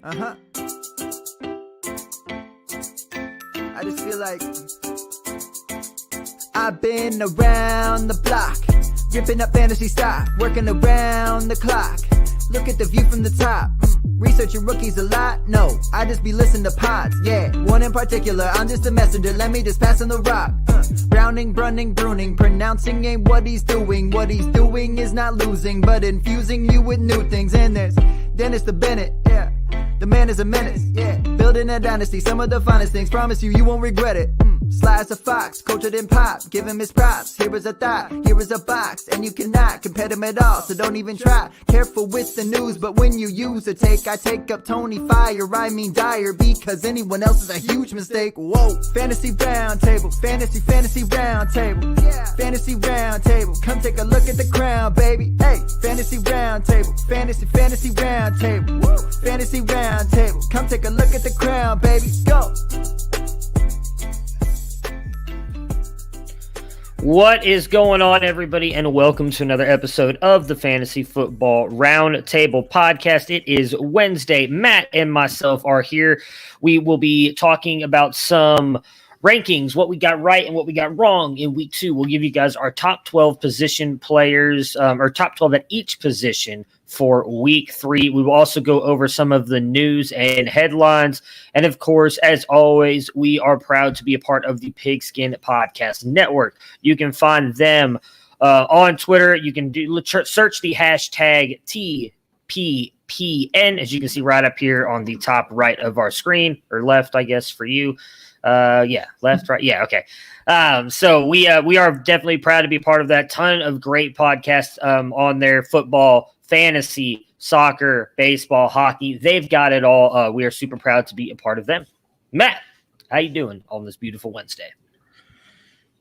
I just feel like I've been around the block, ripping up fantasy stock, working around the clock. Look at the view from the top. Researching rookies a lot? No, I just be listening to pods. Yeah, one in particular, I'm just a messenger. Let me just pass on the rock. Browning, brunning, pruning, pronouncing ain't what he's doing. What he's doing is not losing, but infusing you with new things. And there's Dennis the Bennett, yeah. The man is a menace, yeah. Building a dynasty, some of the finest things. Promise you, you won't regret it. Sly as a fox, cultured in pop. Give him his props. Here is a thought, here is a box. And you cannot compare them at all, so don't even try. Careful with the news, but when you use a take, I take up Tony Fire. I mean dire, because anyone else is a huge mistake. Whoa, fantasy round table, fantasy round table. Yeah. Fantasy round table, come take a look at the crown, baby. Hey, fantasy round table, fantasy round table. Woo. Fantasy round table, come take a look at the crown, baby. Go. What is going on, everybody, and welcome to another episode of the Fantasy Football Roundtable Podcast. It is Wednesday. Matt and myself are here. We will be talking about some rankings, what we got right and what we got wrong in week 2. We'll give you guys our top 12 position players, or top 12 at each position for week 3. We will also go over some of the news and headlines. And of course, as always, we are proud to be a part of the Pigskin Podcast Network. You can find them on Twitter. You can search the hashtag TPPN, as you can see right up here on the top right of our screen, or left, I guess, for you. Left, right. Yeah. Okay. So we are definitely proud to be part of that. Ton of great podcasts, on there: football, fantasy, soccer, baseball, hockey. They've got it all. We are super proud to be a part of them. Matt, how you doing on this beautiful Wednesday?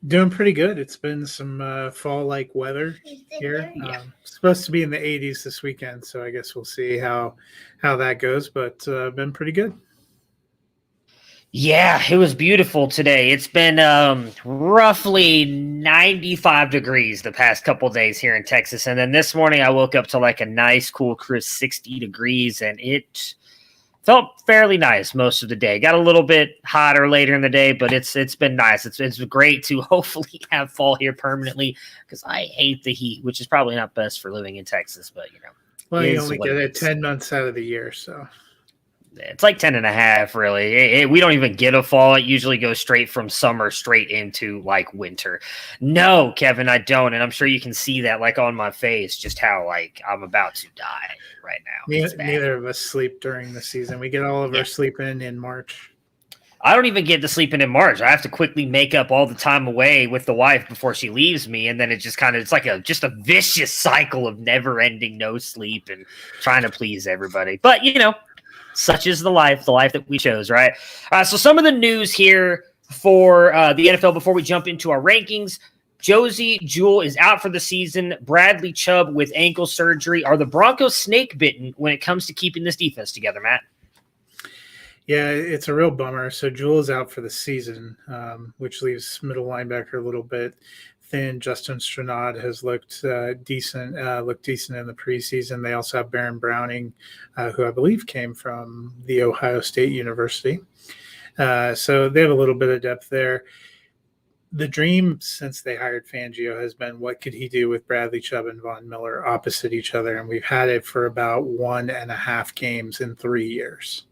Doing pretty good. It's been some fall-like weather here. Supposed to be in the 80s this weekend, so I guess we'll see how that goes, but been pretty good. Yeah, it was beautiful today. It's been roughly 95 degrees the past couple days here in Texas. And then this morning I woke up to like a nice, cool, crisp 60 degrees, and it felt fairly nice most of the day. Got a little bit hotter later in the day, but it's been nice. It's great to hopefully have fall here permanently, because I hate the heat, which is probably not best for living in Texas, but you know. Well, you only get it 10 months out of the year, so. It's like 10 and a half, really. We don't even get a fall. It usually goes straight from summer straight into like winter. No, Kevin, I don't. And I'm sure you can see that like on my face, just how like I'm about to die right now. Neither of us sleep during the season. We get all of our sleep in March. I don't even get to sleeping in March. I have to quickly make up all the time away with the wife before she leaves me. And then it just it's like just a vicious cycle of never ending no sleep and trying to please everybody. But, you know, such is the life that we chose, right? So some of the news here for the NFL before we jump into our rankings. Josie Jewell is out for the season. Bradley Chubb with ankle surgery. Are the Broncos snake bitten when it comes to keeping this defense together, Matt? Yeah, it's a real bummer. So Jewell is out for the season, which leaves middle linebacker a little bit thin. Justin Stranad has looked decent in the preseason. They also have Baron Browning, who I believe came from the Ohio State University. So they have a little bit of depth there. The dream since they hired Fangio has been, what could he do with Bradley Chubb and Von Miller opposite each other? And we've had it for about 1.5 games in 3 years.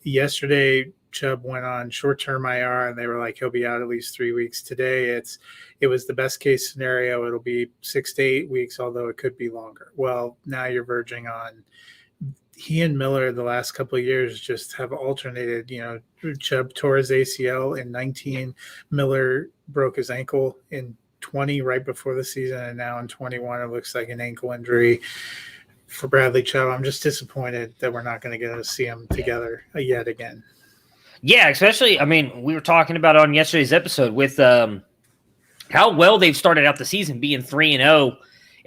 Yesterday, Chubb went on short-term IR, and they were like, he'll be out at least 3 weeks. Today, it was the best case scenario. It'll be 6 to 8 weeks, although it could be longer. Well, now you're verging on. He and Miller the last couple of years just have alternated. You know, Chubb tore his ACL in 19. Miller broke his ankle in 20 right before the season, and now in 21 it looks like an ankle injury for Bradley Chubb. I'm just disappointed that we're not going to get to see them together yet again. Yeah, especially, I mean, we were talking about on yesterday's episode with how well they've started out the season, being 3-0.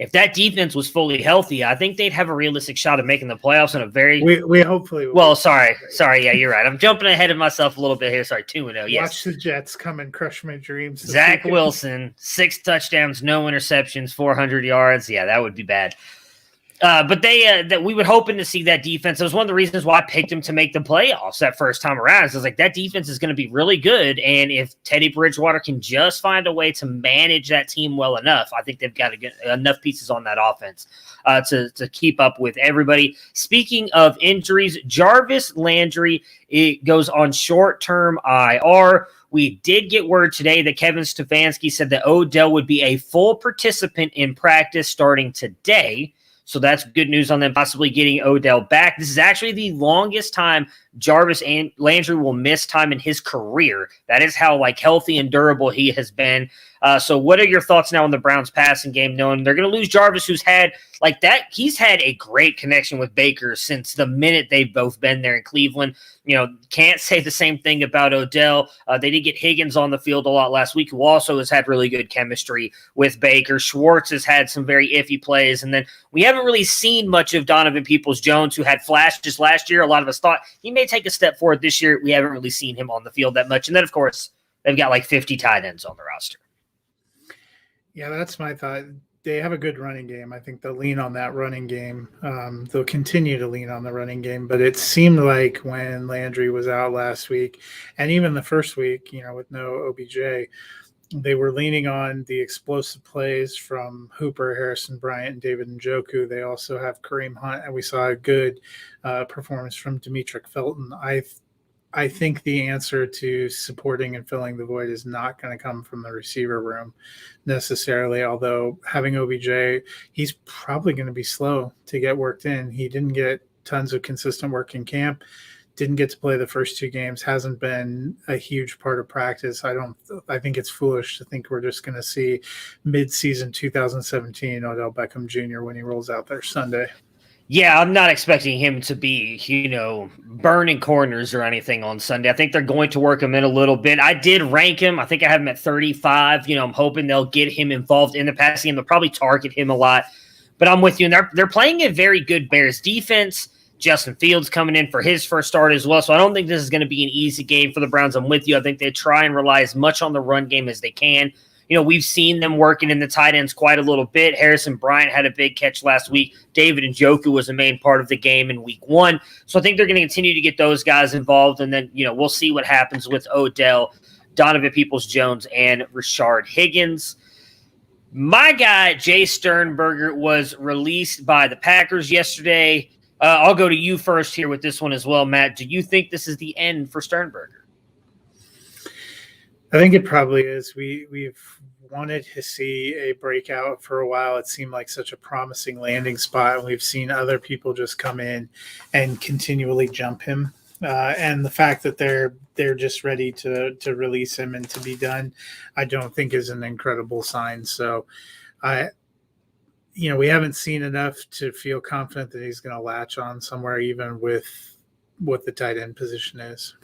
If that defense was fully healthy, I think they'd have a realistic shot of making the playoffs in a very... We hopefully will. Well, sorry. Yeah, you're right. I'm jumping ahead of myself a little bit here. Sorry, 2-0, yes. Watch the Jets come and crush my dreams. Zach Wilson, 6 touchdowns, no interceptions, 400 yards. Yeah, that would be bad. But that we would hoping to see that defense. It was one of the reasons why I picked him to make the playoffs that first time around. So I was like, that defense is going to be really good. And if Teddy Bridgewater can just find a way to manage that team well enough, I think they've got to get enough pieces on that offense to keep up with everybody. Speaking of injuries, Jarvis Landry, it goes on short-term IR. We did get word today that Kevin Stefanski said that Odell would be a full participant in practice starting today. So that's good news on them possibly getting Odell back. This is actually the longest time Jarvis and Landry will miss time in his career. That is how healthy and durable he has been. So what are your thoughts now on the Browns passing game, knowing they're going to lose Jarvis, who's had he's had a great connection with Baker since the minute they've both been there in Cleveland. Can't say the same thing about Odell. They did get Higgins on the field a lot last week, who also has had really good chemistry with Baker. Schwartz has had some very iffy plays. And then we haven't really seen much of Donovan Peoples-Jones, who had flashes last year. A lot of us thought he may take a step forward this year. We haven't really seen him on the field that much. And then, of course, they've got 50 tight ends on the roster. Yeah, that's my thought. They have a good running game. I think they'll lean on that running game. They'll continue to lean on the running game. But it seemed like when Landry was out last week, and even the first week, with no OBJ, they were leaning on the explosive plays from Hooper, Harrison Bryant, and David Njoku. They also have Kareem Hunt, and we saw a good performance from Demetric Felton. I think the answer to supporting and filling the void is not going to come from the receiver room necessarily, although having OBJ, he's probably going to be slow to get worked in. He didn't get tons of consistent work in camp, didn't get to play the first 2 games, hasn't been a huge part of practice. I think it's foolish to think we're just going to see mid-season 2017 Odell Beckham Jr. when he rolls out there Sunday. Yeah, I'm not expecting him to be, burning corners or anything on Sunday. I think they're going to work him in a little bit. I did rank him. I think I have him at 35. I'm hoping they'll get him involved in the passing game. They'll probably target him a lot. But I'm with you. And they're playing a very good Bears defense. Justin Fields coming in for his first start as well. So I don't think this is going to be an easy game for the Browns. I'm with you. I think they try and rely as much on the run game as they can. We've seen them working in the tight ends quite a little bit. Harrison Bryant had a big catch last week. David Njoku was a main part of the game in week 1. So I think they're going to continue to get those guys involved. And then, we'll see what happens with Odell, Donovan Peoples-Jones, and Rashard Higgins. My guy, Jay Sternberger, was released by the Packers yesterday. I'll go to you first here with this one as well, Matt. Do you think this is the end for Sternberger? I think it probably is. We've wanted to see a breakout for a while. It seemed like such a promising landing spot, and we've seen other people just come in and continually jump him. And the fact that they're just ready to release him and to be done, I don't think is an incredible sign. So, we haven't seen enough to feel confident that he's going to latch on somewhere, even with what the tight end position is.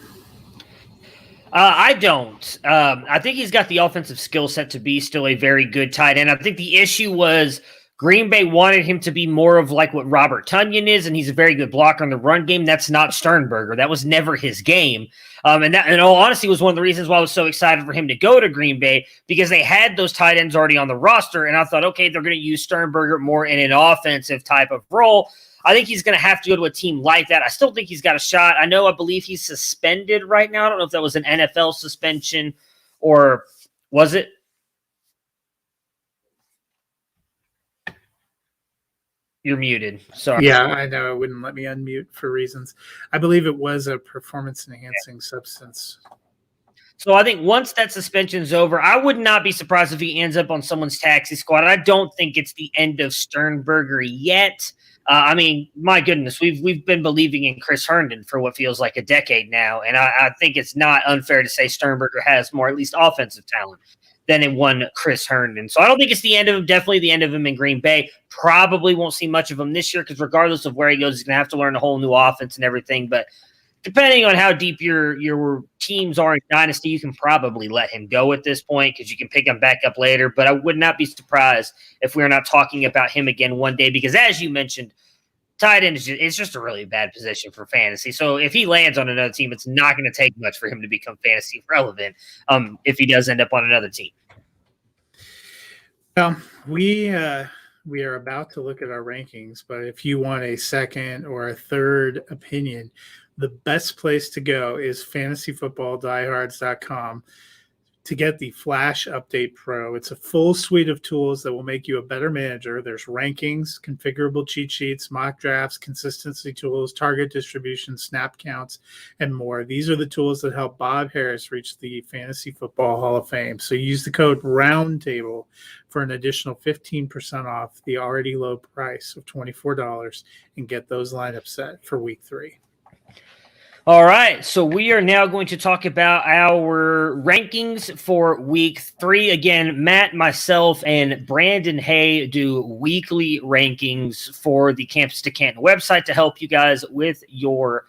I don't. I think he's got the offensive skill set to be still a very good tight end. I think the issue was Green Bay wanted him to be more of what Robert Tonyan is, and he's a very good blocker in the run game. That's not Sternberger. That was never his game. And that, in all honesty, was one of the reasons why I was so excited for him to go to Green Bay, because they had those tight ends already on the roster, and I thought, okay, they're going to use Sternberger more in an offensive type of role. I think he's going to have to go to a team like that. I still think he's got a shot. I believe he's suspended right now. I don't know if that was an NFL suspension or was it? You're muted. Sorry. Yeah, I know. It wouldn't let me unmute for reasons. I believe it was a performance-enhancing substance. So I think once that suspension's over, I would not be surprised if he ends up on someone's taxi squad. I don't think it's the end of Sternberger yet. My goodness, we've been believing in Chris Herndon for what feels like a decade now, and I think it's not unfair to say Sternberger has more, at least offensive talent, than in one Chris Herndon. So I don't think it's the end of him. Definitely the end of him in Green Bay. Probably won't see much of him this year because regardless of where he goes, he's going to have to learn a whole new offense and everything. But depending on how deep your teams are in Dynasty, you can probably let him go at this point because you can pick him back up later. But I would not be surprised if we're not talking about him again one day because, as you mentioned, tight end is just a really bad position for fantasy. So if he lands on another team, it's not going to take much for him to become fantasy relevant if he does end up on another team. Well, we we are about to look at our rankings, but if you want a second or a third opinion, the best place to go is fantasyfootballdiehards.com to get the Flash Update Pro. It's a full suite of tools that will make you a better manager. There's rankings, configurable cheat sheets, mock drafts, consistency tools, target distribution, snap counts, and more. These are the tools that help Bob Harris reach the Fantasy Football Hall of Fame. So use the code ROUNDTABLE for an additional 15% off the already low price of $24 and get those lineups set for week 3. All right, so we are now going to talk about our rankings for week 3. Again, Matt, myself, and Brandon Hay do weekly rankings for the Campus to Canton website to help you guys with your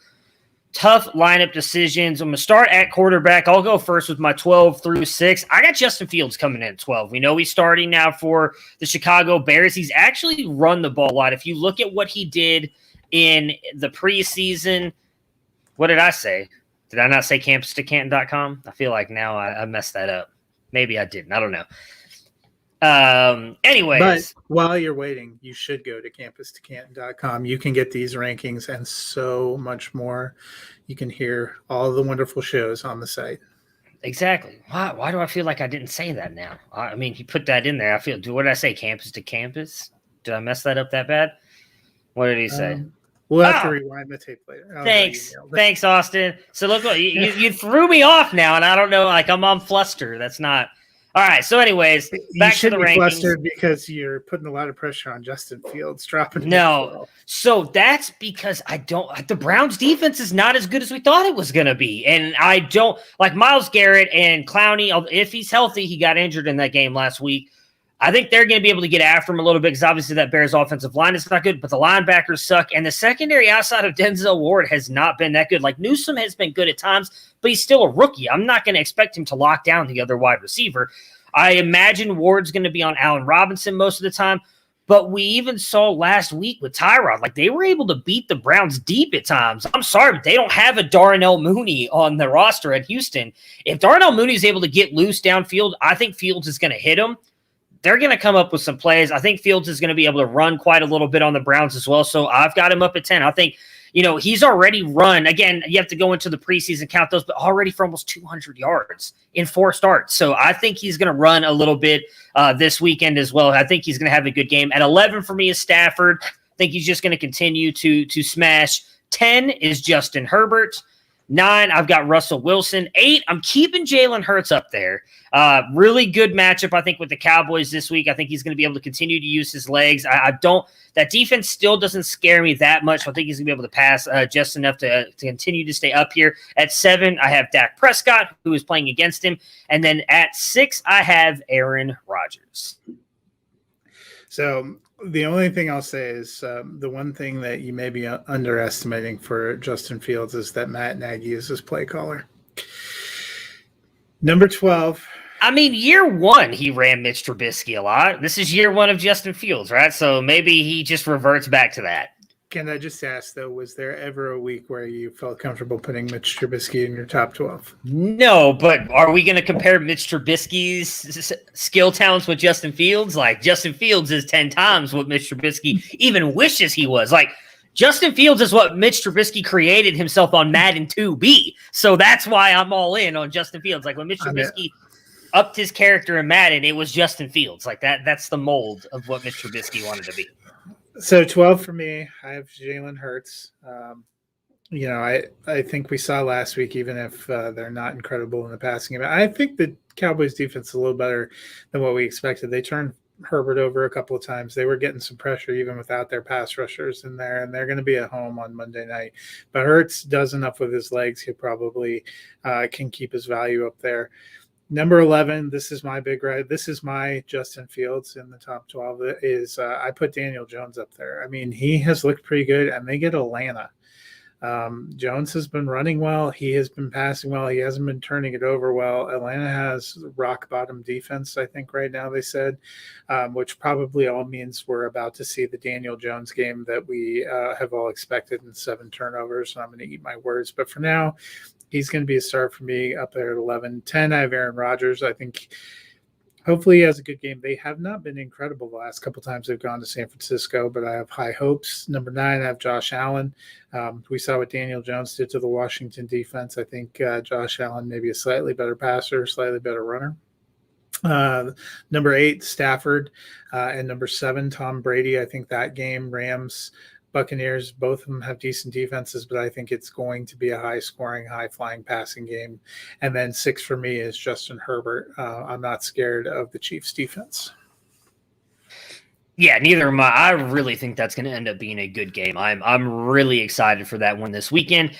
tough lineup decisions. I'm going to start at quarterback. I'll go first with my 12 through 6. I got Justin Fields coming in at 12. We know he's starting now for the Chicago Bears. He's actually run the ball a lot. If you look at what he did in the preseason – what did I say? Did I not say campustocanton.com? I feel like now I messed that up. Maybe I didn't. I don't know. Anyways. But while you're waiting, you should go to campustocanton.com. You can get these rankings and so much more. You can hear all the wonderful shows on the site. Exactly. Why do I feel like I didn't say that now? I mean, he put that in there. What did I say? Campus to campus? Did I mess that up that bad? What did he say? We'll have to rewind the tape later. Thanks, Austin. So look, you threw me off now, and I don't know. Like I'm on fluster. That's not all right. So, anyways, back to the rankings. Flustered because you're putting a lot of pressure on Justin Fields dropping. No, so that's because I don't. The Browns' defense is not as good as we thought it was going to be, and I don't like Myles Garrett and Clowney. If he's healthy, he got injured in that game last week. I think they're going to be able to get after him a little bit because obviously that Bears offensive line is not good, but the linebackers suck. And the secondary outside of Denzel Ward has not been that good. Like Newsome has been good at times, but he's still a rookie. I'm not going to expect him to lock down the other wide receiver. I imagine Ward's going to be on Allen Robinson most of the time, but we even saw last week with Tyrod, like they were able to beat the Browns deep at times. I'm sorry, but they don't have a Darnell Mooney on the roster at Houston. If Darnell Mooney is able to get loose downfield, I think Fields is going to hit him. They're going to come up with some plays. I think Fields is going to be able to run quite a little bit on the Browns as well. So I've got him up at 10. I think, he's already run. Again, you have to go into the preseason, count those, but already for almost 200 yards in 4 starts. So I think he's going to run a little bit this weekend as well. I think he's going to have a good game. At 11 for me is Stafford. I think he's just going to continue to smash. 10 is Justin Herbert. 9, I've got Russell Wilson. 8, I'm keeping Jalen Hurts up there. Really good matchup, I think, with the Cowboys this week. I think he's going to be able to continue to use his legs. That defense still doesn't scare me that much. So I think he's going to be able to pass just enough to continue to stay up here. At 7, I have Dak Prescott, who is playing against him. And then at 6, I have Aaron Rodgers. So the only thing I'll say is the one thing that you may be underestimating for Justin Fields is that Matt Nagy is his play caller. Number 12. I mean, year 1, he ran Mitch Trubisky a lot. This is year 1 of Justin Fields, right? So maybe he just reverts back to that. Can I just ask, though, was there ever a week where you felt comfortable putting Mitch Trubisky in your top 12? No, but are we going to compare Mitch Trubisky's skill talents with Justin Fields? Like, Justin Fields is 10 times what Mitch Trubisky even wishes he was. Like, Justin Fields is what Mitch Trubisky created himself on Madden 2B. So that's why I'm all in on Justin Fields. Like, when Mitch Trubisky upped his character in Madden, it was Justin Fields. Like, that's the mold of what Mitch Trubisky wanted to be. So 12 for me, I have Jalen Hurts. I think we saw last week, even if they're not incredible in the passing game, I think the Cowboys defense is a little better than what we expected. They turned Herbert over a couple of times. They were getting some pressure even without their pass rushers in there, and they're going to be at home on Monday night. But Hurts does enough with his legs. He probably can keep his value up there. Number 11, this is my big ride. This is my Justin Fields in the top 12. I put Daniel Jones up there. I mean, he has looked pretty good, and they get Atlanta. Jones has been running well. He has been passing well. He hasn't been turning it over well. Atlanta has rock bottom defense, I think, right now, they said, which probably all means we're about to see the Daniel Jones game that we have all expected in 7 turnovers. So I'm going to eat my words. But for now, he's going to be a start for me up there at 11. 10, I have Aaron Rodgers. I think hopefully he has a good game. They have not been incredible the last couple times they've gone to San Francisco, but I have high hopes. Number 9, I have Josh Allen. We saw what Daniel Jones did to the Washington defense. I think Josh Allen may be a slightly better passer, slightly better runner. Number 8, Stafford, and number 7, Tom Brady. I think that game, Rams, Buccaneers, both of them have decent defenses, but I think it's going to be a high-scoring, high-flying passing game. And then 6 for me is Justin Herbert. I'm not scared of the Chiefs' defense. Yeah, neither am I. I really think that's going to end up being a good game. I'm really excited for that one this weekend.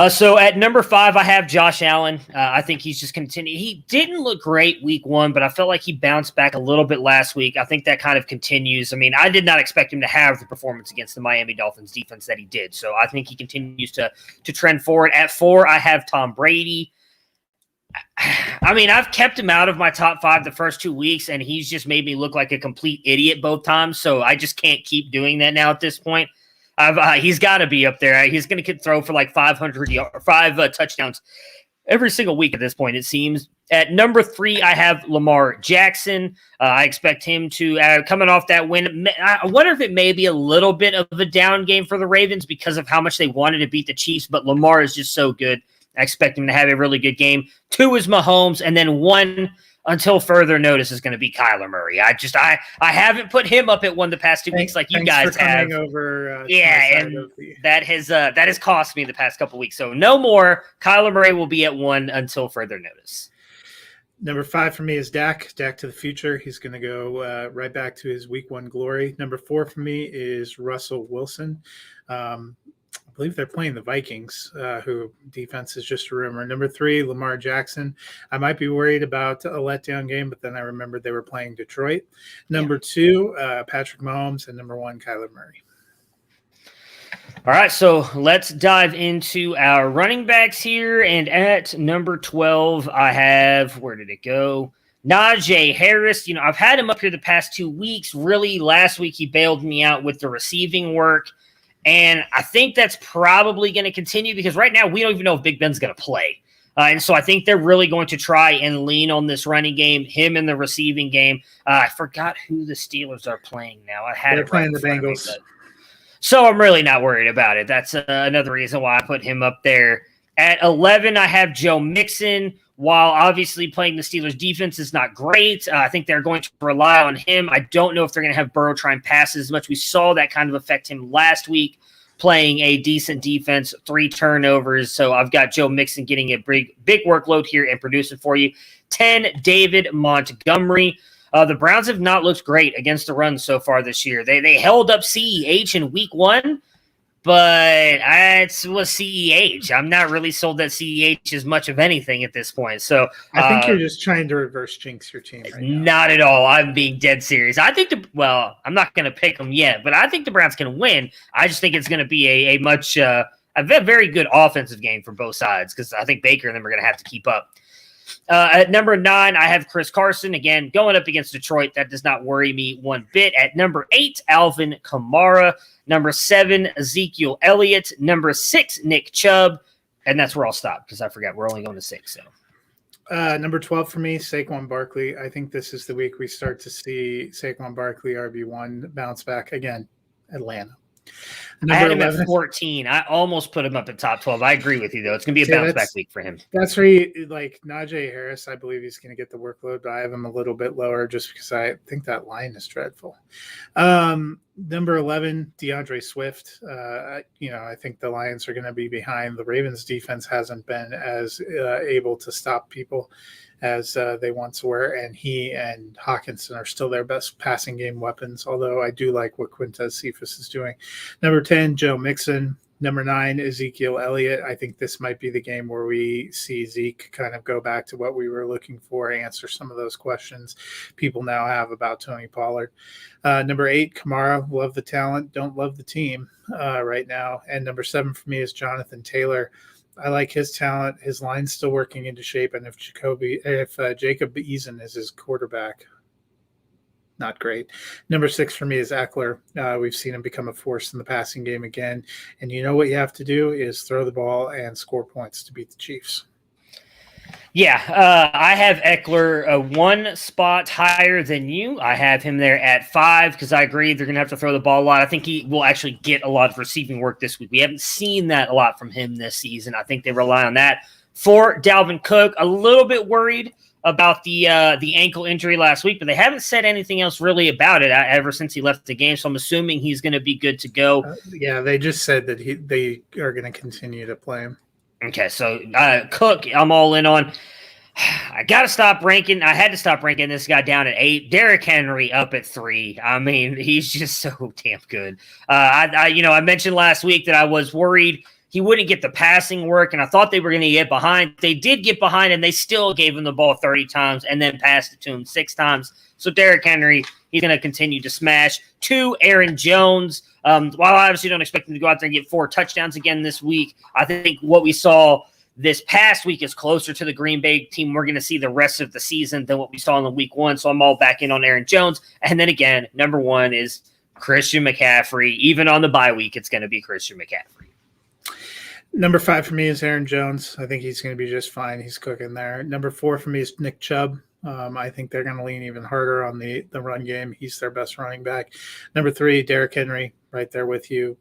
So at number 5, I have Josh Allen. I think he's just continuing. He didn't look great week 1, but I felt like he bounced back a little bit last week. I think that kind of continues. I mean, I did not expect him to have the performance against the Miami Dolphins defense that he did. So I think he continues to trend forward. At 4, I have Tom Brady. I mean, I've kept him out of my top 5 the first 2 weeks, and he's just made me look like a complete idiot both times. So I just can't keep doing that now at this point. He's got to be up there. He's going to throw for like 500 yards, 5 touchdowns every single week at this point, it seems. At number 3, I have Lamar Jackson. I expect him to, coming off that win, I wonder if it may be a little bit of a down game for the Ravens because of how much they wanted to beat the Chiefs, but Lamar is just so good. I expect him to have a really good game. 2 is Mahomes, and then 1, until further notice, is going to be Kyler Murray. I haven't put him up at 1 the past 2 weeks like you guys have. Over, and that has cost me the past couple weeks. So no more. Kyler Murray will be at 1 until further notice. Number 5 for me is Dak to the future. He's going to go right back to his week 1 glory. Number 4 for me is Russell Wilson. I believe they're playing the Vikings, who defense is just a rumor. Number 3, Lamar Jackson. I might be worried about a letdown game, but then I remembered they were playing Detroit. Number 2, Patrick Mahomes, and number 1, Kyler Murray. All right, so let's dive into our running backs here. And at number 12, I have, where did it go? Nadjay Harris. You know, I've had him up here the past 2 weeks. Really, last week he bailed me out with the receiving work. And I think that's probably going to continue because right now we don't even know if Big Ben's going to play. And so I think they're really going to try and lean on this running game, him in the receiving game. I forgot who the Steelers are playing now. They're playing the Bengals. So I'm really not worried about it. That's another reason why I put him up there. At 11, I have Joe Mixon. While obviously playing the Steelers defense is not great, I think they're going to rely on him. I don't know if they're going to have Burrow try and pass as much. We saw that kind of affect him last week, playing a decent defense, 3 turnovers. So I've got Joe Mixon getting a big workload here and producing for you. 10, David Montgomery. The Browns have not looked great against the run so far this year. They held up CEH in week 1. But it was CEH. I'm not really sold that CEH is much of anything at this point. So I think you're just trying to reverse jinx your team right now. Not at all. I'm being dead serious. I think I'm not going to pick them yet, but I think the Browns can win. I just think it's going to be a very good offensive game for both sides because I think Baker and them are going to have to keep up. At number 9, I have Chris Carson. Again, going up against Detroit. That does not worry me one bit. At number 8, Alvin Kamara. Number 7, Ezekiel Elliott. Number 6, Nick Chubb. And that's where I'll stop because I forgot we're only going to 6. So number 12 for me, Saquon Barkley. I think this is the week we start to see Saquon Barkley RB1 bounce back again. Atlanta. I had him at 14. I almost put him up at top 12. I agree with you, though. It's going to be a bounce back week for him. That's where Nadjay Harris, I believe he's going to get the workload, but I have him a little bit lower just because I think that line is dreadful. Number 11, DeAndre Swift. I think the Lions are going to be behind. The Ravens defense hasn't been as able to stop people as they once were, and he and Hawkinson are still their best passing game weapons, although I do like what Quintez Cephas is doing. Number 10, Joe Mixon. Number 9, Ezekiel Elliott. I think this might be the game where we see Zeke kind of go back to what we were looking for, answer some of those questions people now have about Tony Pollard. Number 8, Kamara. Love the talent, don't love the team right now. And number 7 for me is Jonathan Taylor. I like his talent. His line's still working into shape, and if Jacob Eason is his quarterback, not great. Number 6 for me is Eckler. We've seen him become a force in the passing game again, and you know what you have to do is throw the ball and score points to beat the Chiefs. Yeah, I have Eckler one spot higher than you. I have him there at 5 because I agree they're going to have to throw the ball a lot. I think he will actually get a lot of receiving work this week. We haven't seen that a lot from him this season. I think they rely on that. For Dalvin Cook, a little bit worried about the ankle injury last week, but they haven't said anything else really about it ever since he left the game, so I'm assuming he's going to be good to go. Yeah, they just said that they are going to continue to play him. Okay, so Cook, I'm all in on. I got to stop ranking. I had to stop ranking this guy down at 8. Derrick Henry up at 3. I mean, he's just so damn good. I mentioned last week that I was worried he wouldn't get the passing work, and I thought they were going to get behind. They did get behind, and they still gave him the ball 30 times and then passed it to him 6 times. So Derrick Henry, he's going to continue to smash. 2, Aaron Jones. While I obviously don't expect him to go out there and get 4 touchdowns again this week, I think what we saw this past week is closer to the Green Bay team we're going to see the rest of the season than what we saw in the week 1. So I'm all back in on Aaron Jones. And then again, number 1 is Christian McCaffrey. Even on the bye week, it's going to be Christian McCaffrey. Number 5 for me is Aaron Jones. I think he's going to be just fine. He's cooking there. Number 4 for me is Nick Chubb. I think they're going to lean even harder on the run game. He's their best running back. Number 3, Derrick Henry, right there with you.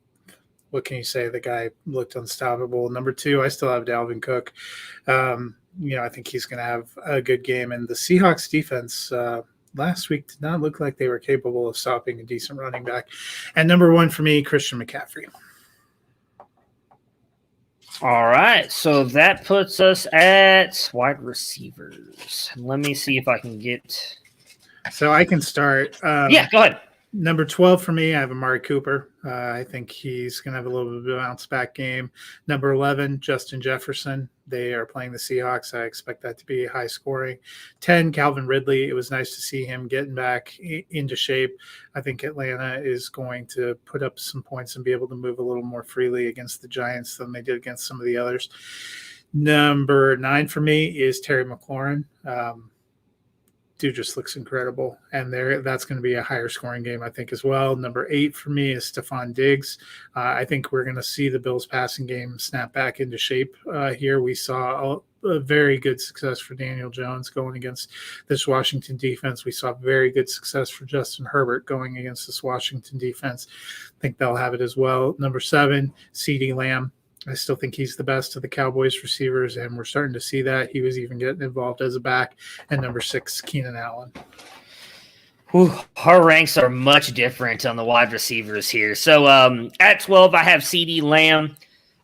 What can you say? The guy looked unstoppable. Number 2, I still have Dalvin Cook. I think he's going to have a good game. And the Seahawks defense last week did not look like they were capable of stopping a decent running back. And number 1 for me, Christian McCaffrey. All right, so that puts us at wide receivers. Let me see if I can get. So I can start. Yeah, go ahead. Number 12 for me, I have Amari Cooper. I think he's going to have a little bit of a bounce-back game. Number 11, Justin Jefferson. They are playing the Seahawks. I expect that to be high scoring. 10, Calvin Ridley. It was nice to see him getting back into shape. I think Atlanta is going to put up some points and be able to move a little more freely against the Giants than they did against some of the others. Number 9 for me is Terry McLaurin. Dude just looks incredible, and that's going to be a higher scoring game, I think, as well. Number 8 for me is Stephon Diggs. I think we're going to see the Bills passing game snap back into shape here. We saw a very good success for Daniel Jones going against this Washington defense. We saw very good success for Justin Herbert going against this Washington defense. I think they'll have it as well. Number 7, CeeDee Lamb. I still think he's the best of the Cowboys receivers, and we're starting to see that. He was even getting involved as a back. And number 6, Keenan Allen. Ooh, our ranks are much different on the wide receivers here. So at 12, I have CeeDee Lamb.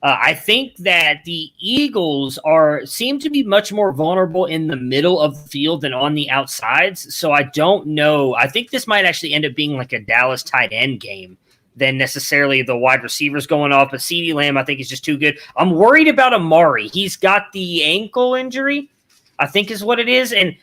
I think that the Eagles seem to be much more vulnerable in the middle of the field than on the outsides. So I don't know. I think this might actually end up being like a Dallas tight end game than necessarily the wide receivers going off. But CeeDee Lamb, I think, is just too good. I'm worried about Amari. He's got the ankle injury, I think is what it is. And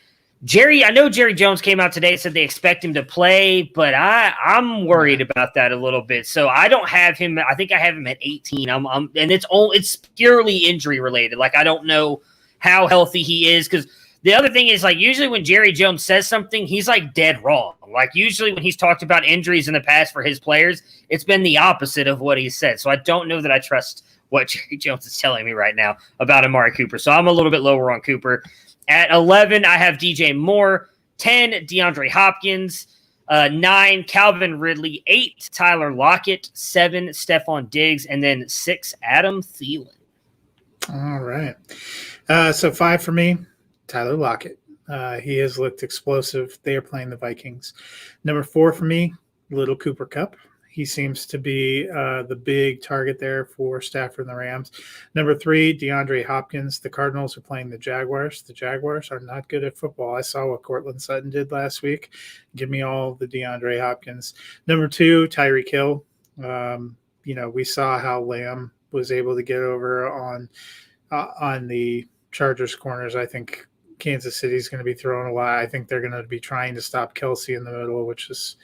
I know Jerry Jones came out today and said they expect him to play, but I'm worried about that a little bit. So I don't have him. I think I have him at 18. And it's purely injury related. Like, I don't know how healthy he is, because the other thing is, like, usually when Jerry Jones says something, he's like dead wrong. Like, usually when he's talked about injuries in the past for his players, it's been the opposite of what he said. So I don't know that I trust what Jerry Jones is telling me right now about Amari Cooper. So I'm a little bit lower on Cooper. At 11, I have DJ Moore. 10, DeAndre Hopkins. 9, Calvin Ridley. 8, Tyler Lockett. 7, Stephon Diggs. And then 6, Adam Thielen. All right. So 5 for me, Tyler Lockett. He has looked explosive. They are playing the Vikings. Number 4 for me, Little Cooper Kupp. He seems to be the big target there for Stafford and the Rams. Number 3, DeAndre Hopkins. The Cardinals are playing the Jaguars. The Jaguars are not good at football. I saw what Cortland Sutton did last week. Give me all the DeAndre Hopkins. Number 2, Tyree Kill. We saw how Lamb was able to get over on the Chargers corners. I think Kansas City is going to be throwing a lot. I think they're going to be trying to stop Kelsey in the middle, which is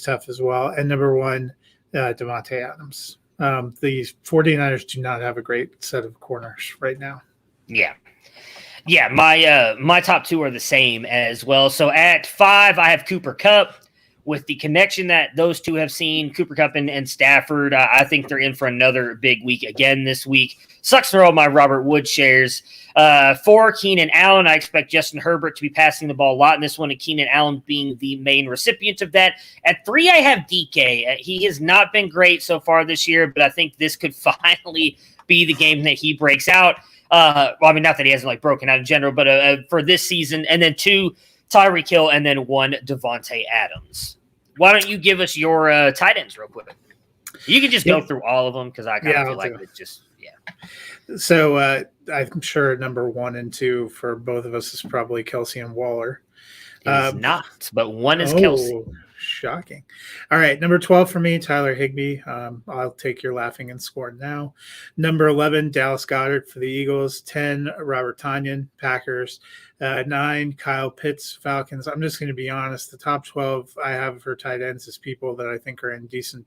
tough as well. And number 1, Devonte Adams. The 49ers do not have a great set of corners right now. Yeah. My top 2 are the same as well. So at 5, I have Cooper Kupp. With the connection that those two have seen, Cooper Kupp and Stafford, I think they're in for another big week again this week. sucks through all my Robert Wood shares. 4, Keenan Allen. I expect Justin Herbert to be passing the ball a lot in this one, and Keenan Allen being the main recipient of that. At 3, I have DK. He has not been great so far this year, but I think this could finally be the game that he breaks out. Well, I mean, not that he hasn't broken out in general, but for this season. And then 2, Tyree Kill, and then 1, Devonte Adams. Why don't you give us your tight ends real quick? You can just go through all of them because I kind of feel like it's just So I'm sure number 1 and 2 for both of us is probably Kelsey and Waller. It's not, but 1 is Kelsey. Shocking. All right, number 12 for me, Tyler Higby. I'll take your laughing and scorn now. Number 11, Dallas Goedert for the Eagles. 10, Robert Tonyan, Packers. 9, Kyle Pitts, Falcons. I'm just going to be honest. The top 12 I have for tight ends is people that I think are in decent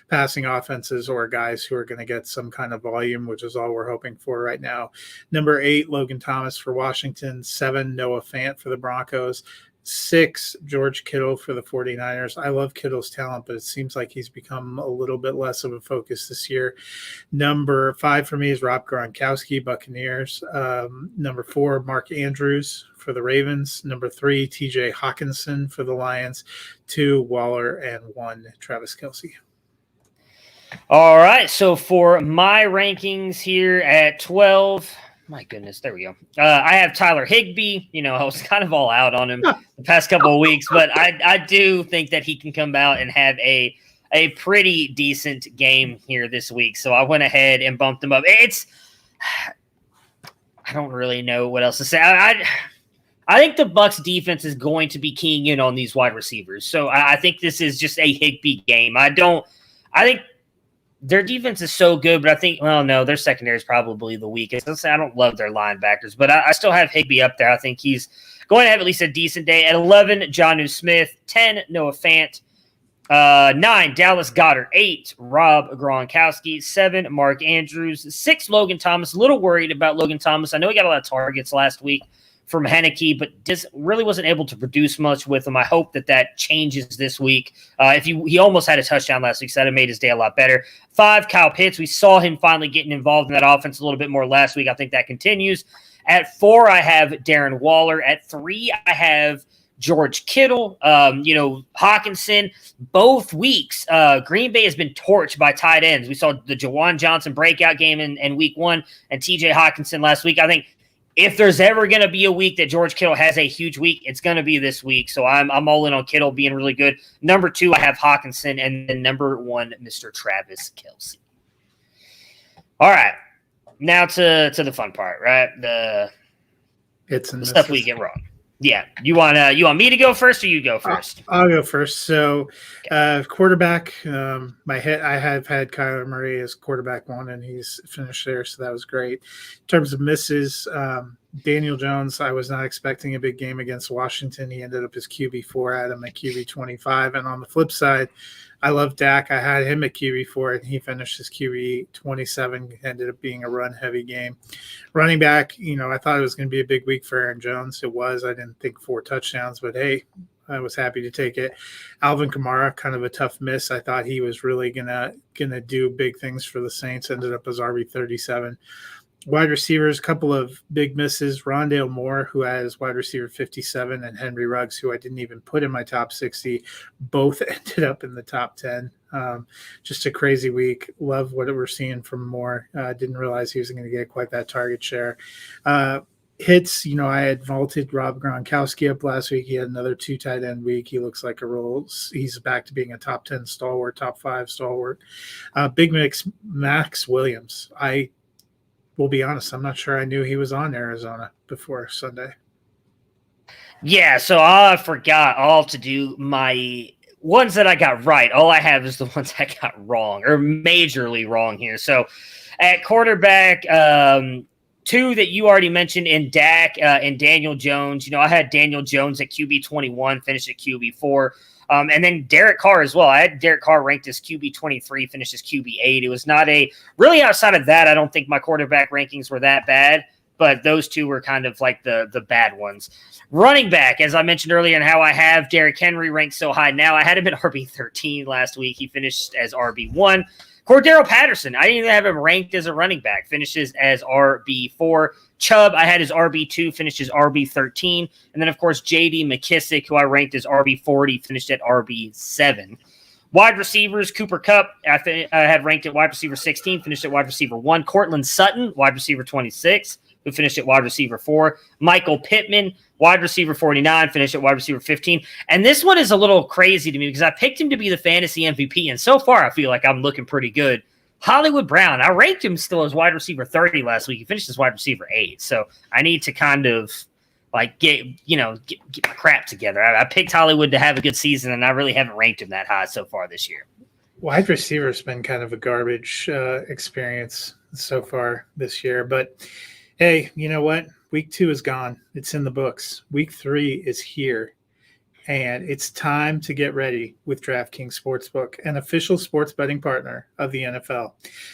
passing offenses or guys who are going to get some kind of volume, which is all we're hoping for right now. Number 8, Logan Thomas for Washington. 7, Noah Fant for the Broncos. 6, George Kittle for the 49ers. I love Kittle's talent, but it seems like he's become a little bit less of a focus this year. Number 5 for me is Rob Gronkowski, Buccaneers. Number 4, Mark Andrews for the Ravens. Number 3, TJ Hawkinson for the Lions. 2, Waller, and 1, Travis Kelce. All right, so for my rankings here at 12, my goodness, there we go. I have Tyler Higby. I was kind of all out on him the past couple of weeks, but I do think that he can come out and have a pretty decent game here this week. So I went ahead and bumped him up. I don't really know what else to say. I think the Bucs defense is going to be keying in on these wide receivers. So I think this is just a Higby game. I think their defense is so good, but I think, their secondary is probably the weakest. I don't love their linebackers, but I still have Higby up there. I think he's going to have at least a decent day. At 11, Jonnu Smith. 10, Noah Fant. 9, Dallas Goedert. 8, Rob Gronkowski. 7, Mark Andrews. 6, Logan Thomas. A little worried about Logan Thomas. I know he got a lot of targets last week from Heineke, but just really wasn't able to produce much with him. I hope that changes this week. He almost had a touchdown last week, so that made his day a lot better. 5, Kyle Pitts. We saw him finally getting involved in that offense a little bit more last week. I think that continues. At 4, I have Darren Waller. At 3, I have George Kittle. Hawkinson. Both weeks, Green Bay has been torched by tight ends. We saw the Jawan Johnson breakout game in week 1 and TJ Hawkinson last week. I think if there's ever going to be a week that George Kittle has a huge week, it's going to be this week. So I'm all in on Kittle being really good. Number 2, I have Hawkinson, and then number 1, Mr. Travis Kelce. All right, now to the fun part, right? The stuff we get wrong. Yeah, you want me to go first, or you go first? I'll go first. So, quarterback, I have had Kyler Murray as quarterback 1, and he's finished there, so that was great. In terms of misses, Daniel Jones, I was not expecting a big game against Washington. He ended up as QB4. I had him at QB25, and on the flip side, I love Dak. I had him at QB4, and he finished his QB27. Ended up being a run-heavy game. Running back, I thought it was going to be a big week for Aaron Jones. It was. I didn't think 4 touchdowns, but hey, I was happy to take it. Alvin Kamara, kind of a tough miss. I thought he was really gonna do big things for the Saints. Ended up as RB37. Wide receivers, couple of big misses. Rondale Moore, who has wide receiver 57, and Henry Ruggs, who I didn't even put in my top 60, both ended up in the top 10. Just a crazy week. Love what we're seeing from Moore. Didn't realize he was going to get quite that target share. Hits, I had vaulted Rob Gronkowski up last week. He had another 2 tight end week. He looks like he's back to being a top 10 stalwart, top 5 stalwart. Big Max Williams. I will be honest, I'm not sure I knew he was on Arizona before Sunday. Yeah, so I forgot all to do my ones that I got right. All I have is the ones I got wrong, or majorly wrong here. So at quarterback, 2 that you already mentioned in Dak and Daniel Jones. I had Daniel Jones at QB21, finished at QB4. And then Derek Carr as well. I had Derek Carr ranked as QB23, finished as QB8. It was not really outside of that, I don't think my quarterback rankings were that bad. but those two were kind of like the bad ones. Running back, as I mentioned earlier, and how I have Derrick Henry ranked so high now, I had him at RB13 last week. He finished as RB1. Cordero Patterson, I didn't even have him ranked as a running back, finishes as RB4. Chubb, I had his RB2, finished as RB13. And then, of course, J.D. McKissick, who I ranked as RB40, finished at RB7. Wide receivers, Cooper Kupp, I had ranked at wide receiver 16, finished at wide receiver 1. Cortland Sutton, wide receiver 26, who finished at wide receiver 4. Michael Pittman, wide receiver 49, finished at wide receiver 15. And this one is a little crazy to me because I picked him to be the fantasy MVP, and so far I feel like I'm looking pretty good. Hollywood Brown, I ranked him still as wide receiver 30 last week. He finished as wide receiver 8. So I need to kind of get my crap together. I picked Hollywood to have a good season, and I really haven't ranked him that high so far this year. Wide receiver has been kind of a garbage experience so far this year. But, hey, you know what? Week 2 is gone. It's in the books. Week 3 is here. And it's time to get ready with DraftKings Sportsbook, an official sports betting partner of the NFL.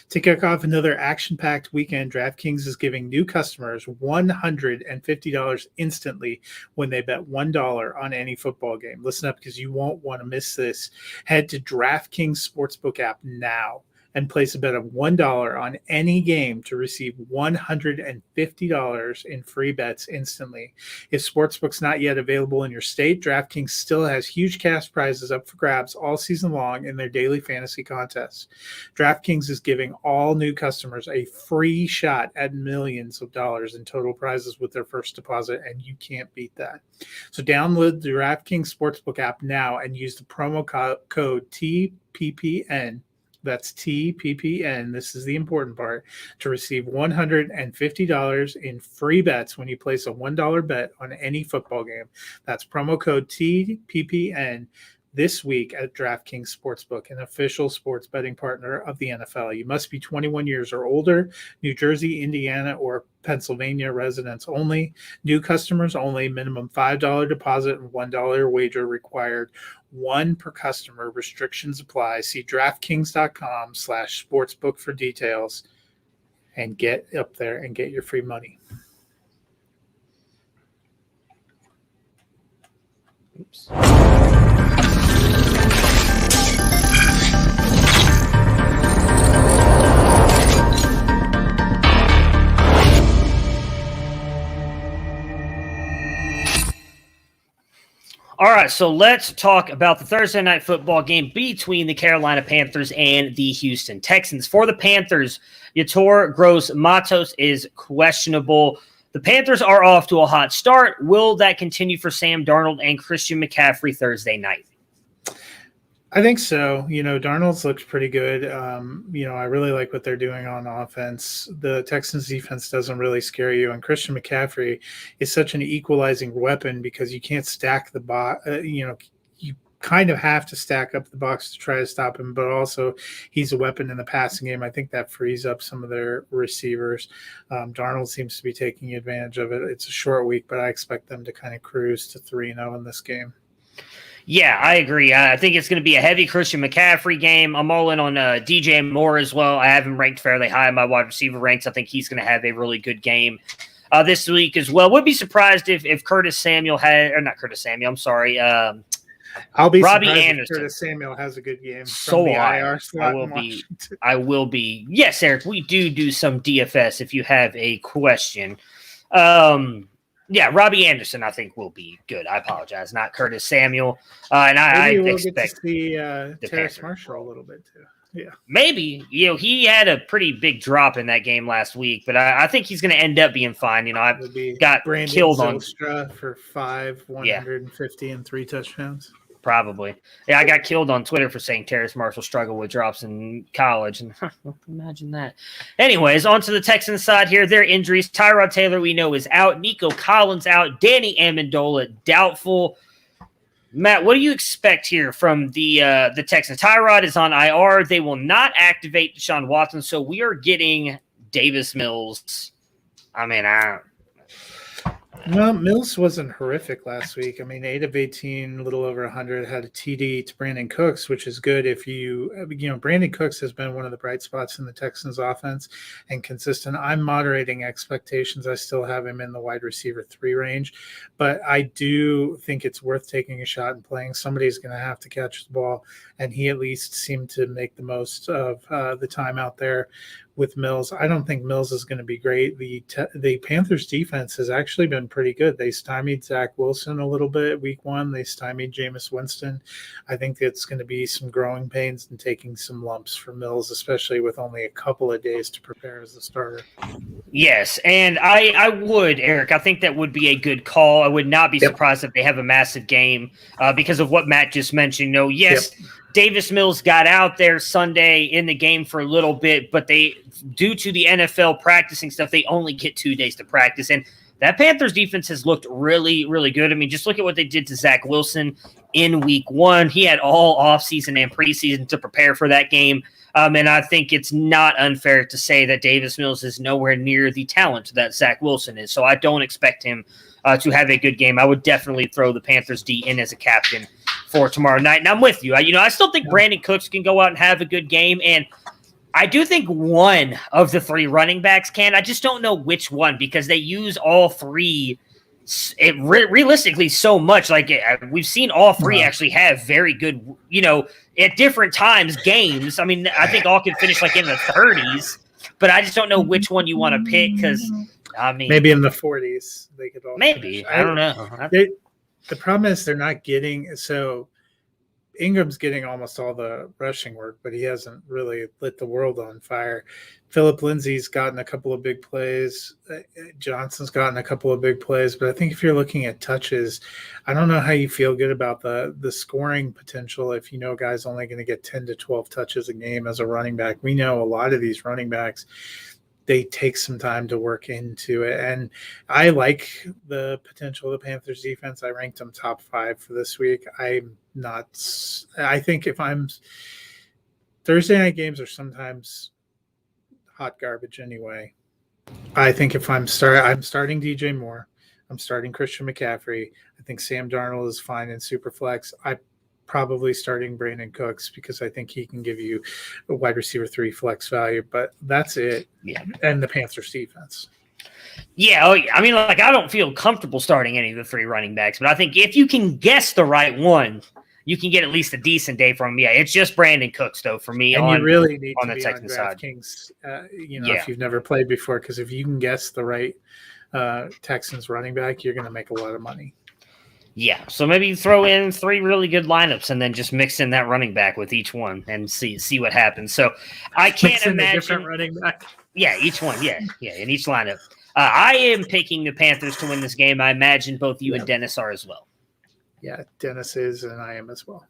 To kick off another action-packed weekend, DraftKings is giving new customers $150 instantly when they bet $1 on any football game. Listen up because you won't want to miss this. Head to DraftKings Sportsbook app now and place a bet of $1 on any game to receive $150 in free bets instantly. If Sportsbook's not yet available in your state, DraftKings still has huge cash prizes up for grabs all season long in their daily fantasy contests. DraftKings is giving all new customers a free shot at millions of dollars in total prizes with their first deposit, and you can't beat that. So download the DraftKings Sportsbook app now and use the promo code TPPN. That's TPPN. This is the important part, to receive $150 in free bets when you place a $1 bet on any football game. That's promo code TPPN this week at DraftKings Sportsbook, an official sports betting partner of the NFL. You must be 21 years or older, New Jersey, Indiana, or Pennsylvania residents only. New customers only. Minimum $5 deposit and $1 wager required. One per customer. Restrictions apply. See DraftKings.com/sportsbook for details and get up there and get your free money. Oops. All right, so let's talk about the Thursday night football game between the Carolina Panthers and the Houston Texans. For the Panthers, Yetur Gross-Matos is questionable. The Panthers are off to a hot start. Will that continue for Sam Darnold and Christian McCaffrey Thursday night? I think so. Darnold's looked pretty good. I really like what they're doing on offense. The Texans defense doesn't really scare you. And Christian McCaffrey is such an equalizing weapon because you can't stack the box. You kind of have to stack up the box to try to stop him, but also he's a weapon in the passing game. I think that frees up some of their receivers. Darnold seems to be taking advantage of it. It's a short week, but I expect them to kind of cruise to 3-0 in this game. Yeah, I agree. I think it's going to be a heavy Christian McCaffrey game. I'm all in on DJ Moore as well. I have him ranked fairly high in my wide receiver ranks. I think he's going to have a really good game this week as well. Would be surprised if Curtis Samuel had – or not Curtis Samuel, I'm sorry. I'll be Robbie surprised Anderson. if Curtis Samuel has a good game. So from the IR slot I will be. Yes, Eric, we do some DFS if you have a question. Yeah, Robbie Anderson, I think, will be good. I apologize, not Curtis Samuel. And I we'll expect get to see Terrace Panthers. Marshall a little bit too. Yeah, maybe. He had a pretty big drop in that game last week, but I think he's going to end up being fine. I got Brandon killed on Zylstra for 150 and 3 touchdowns. Probably. Yeah, I got killed on Twitter for saying Terrace Marshall struggled with drops in college. And imagine that. Anyways, on to the Texans side here. Their injuries. Tyrod Taylor, we know, is out. Nico Collins out. Danny Amendola, doubtful. Matt, what do you expect here from the Texans? Tyrod is on IR. They will not activate Deshaun Watson, so we are getting Davis Mills. Well, Mills wasn't horrific last week. I mean, 8 of 18, a little over 100, had a TD to Brandon Cooks, which is good if Brandon Cooks has been one of the bright spots in the Texans offense and consistent. I'm moderating expectations. I still have him in the wide receiver 3 range, but I do think it's worth taking a shot and playing. Somebody's going to have to catch the ball, and he at least seemed to make the most of the time out there with Mills. I don't think Mills is going to be great. The Panthers defense has actually been pretty good. They stymied Zach Wilson a little bit week 1. They stymied Jameis Winston. I think it's going to be some growing pains and taking some lumps for Mills, especially with only a couple of days to prepare as the starter. Yes, and I would, Eric. I think that would be a good call. I would not be surprised if they have a massive game because of what Matt just mentioned. No, yes, Davis Mills got out there Sunday in the game for a little bit, but due to the NFL practicing stuff, they only get 2 days to practice. And that Panthers defense has looked really, really good. I mean, just look at what they did to Zach Wilson in week 1. He had all offseason and preseason to prepare for that game. And I think it's not unfair to say that Davis Mills is nowhere near the talent that Zach Wilson is. So I don't expect him to have a good game. I would definitely throw the Panthers D in as a captain for tomorrow night. And I'm with you. I still think Brandon Cooks can go out and have a good game. And I do think one of the 3 running backs can. I just don't know which one because they use all 3 realistically so much. Like we've seen all 3 actually have very good, at different times games. I mean, I think all can finish like in the 30s, but I just don't know which one you want to pick because, I mean. Maybe in the 40s they could all maybe. finish. I don't know. The problem is they're not getting – so Ingram's getting almost all the rushing work, but he hasn't really lit the world on fire. Phillip Lindsay's gotten a couple of big plays. Johnson's gotten a couple of big plays. But I think if you're looking at touches, I don't know how you feel good about the scoring potential if you know guys only going to get 10 to 12 touches a game as a running back. We know a lot of these running backs, they take some time to work into it. And I like the potential of the Panthers defense. I ranked them top 5 for this week. I think if I'm Thursday night games are sometimes hot garbage anyway. I think if I'm starting DJ Moore, I'm starting Christian McCaffrey. I think Sam Darnold is fine in Superflex. I'm probably starting Brandon Cooks because I think he can give you a wide receiver 3 flex value, but that's it. Yeah. And the Panthers defense. Yeah, I mean, like I don't feel comfortable starting any of the 3 running backs, but I think if you can guess the right one, you can get at least a decent day from him. Yeah, it's just Brandon Cooks, though, for me. And you really need on to the be Texans on side. DraftKings, if you've never played before, because if you can guess the right Texans running back, you're going to make a lot of money. Yeah, so maybe throw in 3 really good lineups and then just mix in that running back with each one and see what happens. So I can't imagine a different running back. Yeah, each one. Yeah, in each lineup. I am picking the Panthers to win this game. I imagine both you and Dennis are as well. Yeah, Dennis is, and I am as well.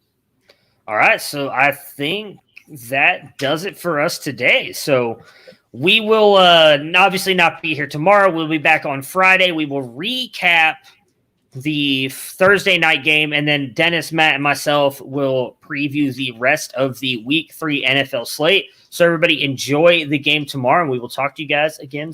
All right, so I think that does it for us today. So we will obviously not be here tomorrow. We'll be back on Friday. We will recap the Thursday night game, and then Dennis, Matt, and myself will preview the rest of the Week 3 NFL slate. So everybody enjoy the game tomorrow, and we will talk to you guys again